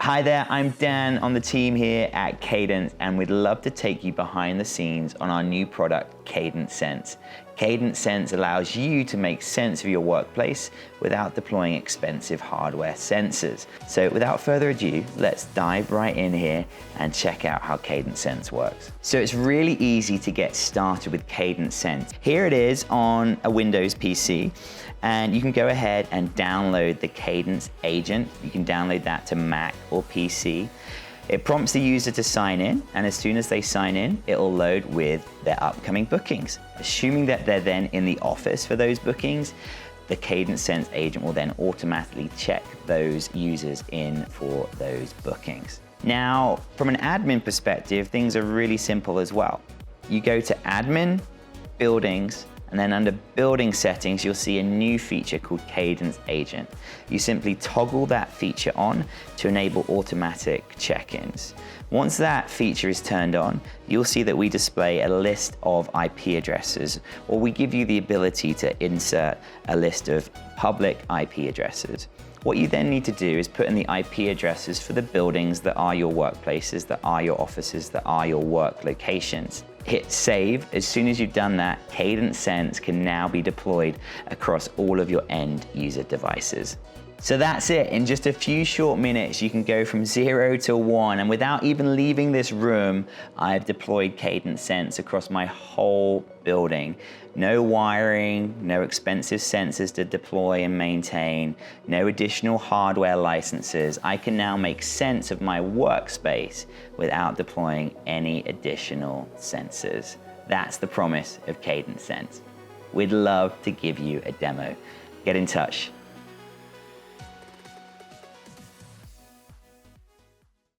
Hi there, I'm Dan on the team here at Kadence, and we'd love to take you behind the scenes on our new product, Kadence Sense. Kadence Sense allows you to make sense of your workplace without deploying expensive hardware sensors. So without further ado, let's dive right in here and check out how Kadence Sense works. So it's really easy to get started with Kadence Sense. Here it is on a Windows PC, and you can go ahead and download the Kadence agent. You can download that to Mac or PC. It prompts the user to sign in, and as soon as they sign in, it'll load with their upcoming bookings. Assuming that they're then in the office for those bookings, the Kadence Sense agent will then automatically check those users in for those bookings. Now, from an admin perspective, things are really simple as well. You go to Admin, Buildings, and then under Building Settings, you'll see a new feature called Kadence Agent. You simply toggle that feature on to enable automatic check-ins. Once that feature is turned on, you'll see that we display a list of IP addresses, or we give you the ability to insert a list of public IP addresses. What you then need to do is put in the IP addresses for the buildings that are your workplaces, that are your offices, that are your work locations. Hit save. As soon as you've done that, Kadence Sense can now be deployed across all of your end user devices. So that's it. In just a few short minutes, you can go from 0 to 1, and without even leaving this room, I've deployed Kadence Sense across my whole building. No wiring, no expensive sensors to deploy and maintain, no additional hardware licenses. I can now make sense of my workspace without deploying any additional sensors. That's the promise of Kadence Sense. We'd love to give you a demo. Get in touch.